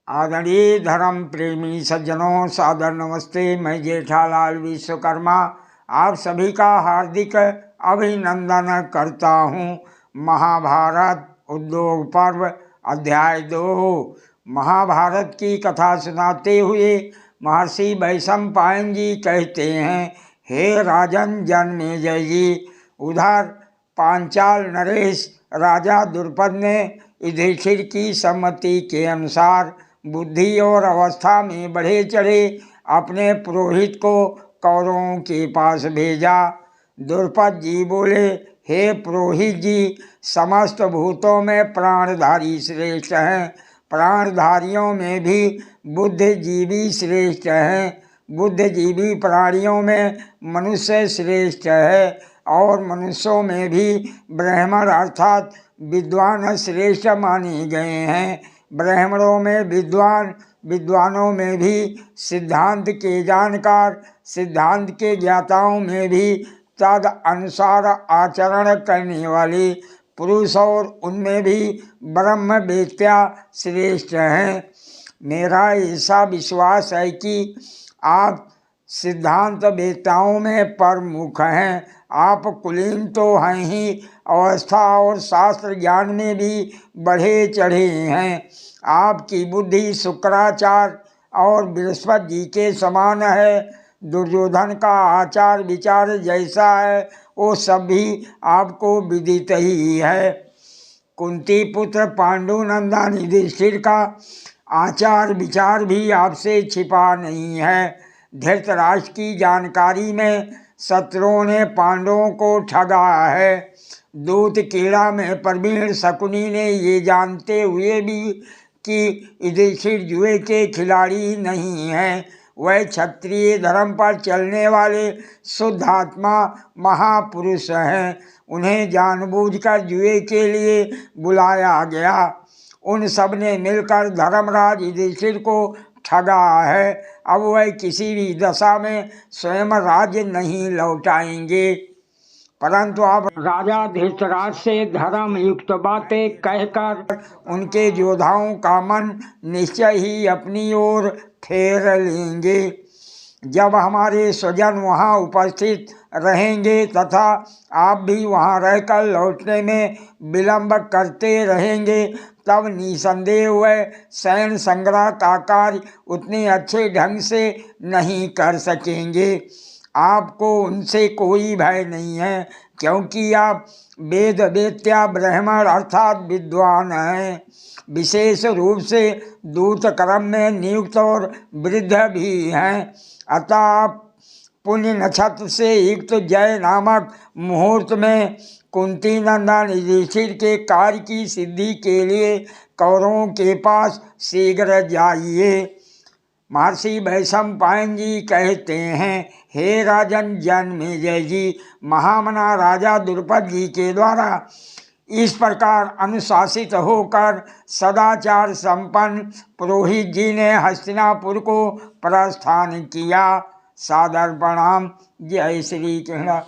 आदरणीय धर्म प्रेमी सज्जनों, सादर नमस्ते। मैं जेठालाल विश्वकर्मा आप सभी का हार्दिक अभिनंदन करता हूँ। महाभारत उद्योग पर्व अध्याय 2। महाभारत की कथा सुनाते हुए महर्षि वैशंपायन जी कहते हैं, हे राजन जन्मेजय जी, उधर पांचाल नरेश राजा द्रुपद ने युधिष्ठिर की सम्मति के अनुसार बुद्धि और अवस्था में बढ़े चढ़े अपने पुरोहित को कौरवों के पास भेजा। द्रुपद जी बोले, हे पुरोहित जी, समस्त भूतों में प्राणधारी श्रेष्ठ हैं, प्राणधारियों में भी बुद्धिजीवी श्रेष्ठ हैं, बुद्धिजीवी प्राणियों में मनुष्य श्रेष्ठ है और मनुष्यों में भी ब्राह्मण अर्थात विद्वान श्रेष्ठ माने गए हैं। ब्राह्मणों में विद्वान, विद्वानों में भी सिद्धांत के जानकार, सिद्धांत के ज्ञाताओं में भी तद अनुसार आचरण करने वाले पुरुष और उनमें भी ब्रह्मवेत्ता श्रेष्ठ हैं। मेरा ऐसा विश्वास है कि आप सिद्धांत वेत्ताओं में प्रमुख हैं। आप कुलीन तो हैं ही, अवस्था और शास्त्र ज्ञान में भी बढ़े चढ़े हैं। आपकी बुद्धि शुक्राचार्य और बृहस्पति जी के समान है। दुर्योधन का आचार विचार जैसा है वो सब भी आपको विदित ही है। कुंती पुत्र पांडुनंदन युधिष्ठिर का आचार विचार भी आपसे छिपा नहीं है। धृतराष्ट्र की जानकारी में शत्रुओं ने पांडवों को ठगा है। दूत क्रीड़ा में प्रवीण शकुनी ने ये जानते हुए भी कि युधिष्ठिर जुए के खिलाड़ी नहीं हैं, वह क्षत्रिय धर्म पर चलने वाले शुद्ध आत्मा महापुरुष हैं। उन्हें जानबूझकर जुए के लिए बुलाया गया। उन सब ने मिलकर धर्मराज युधिष्ठिर को ठगा है। अब वह किसी भी दशा में स्वयं राज्य नहीं लौटाएंगे, परंतु आप राजा धृतराष्ट्र से धर्म युक्त बातें कहकर उनके योद्धाओं का मन निश्चय ही अपनी ओर फेर लेंगे। जब हमारे स्वजन वहां उपस्थित रहेंगे तथा आप भी वहां रहकर लौटने में विलंब करते रहेंगे, तब निसंदेह वह सैन्य संग्रह का कार्य उतने अच्छे ढंग से नहीं कर सकेंगे। आपको उनसे कोई भय नहीं है, क्योंकि आप वेद वेत्या ब्राह्मण अर्थात विद्वान हैं। विशेष रूप से दूत क्रम में नियुक्त और वृद्ध भी हैं। अतः आप पुण्य नक्षत्र से युक्त जय नामक मुहूर्त में कुंती नंदन युधिष्ठिर के कार्य की सिद्धि के लिए कौरवों के पास शीघ्र जाइए। महर्षि वैशंपायन जी कहते हैं, हे राजन जन्मेजय जी, महामना राजा द्रुपद जी के द्वारा इस प्रकार अनुशासित होकर सदाचार संपन्न पुरोहित जी ने हस्तिनापुर को प्रस्थान किया। सादर प्रणाम। जय श्री कृष्ण।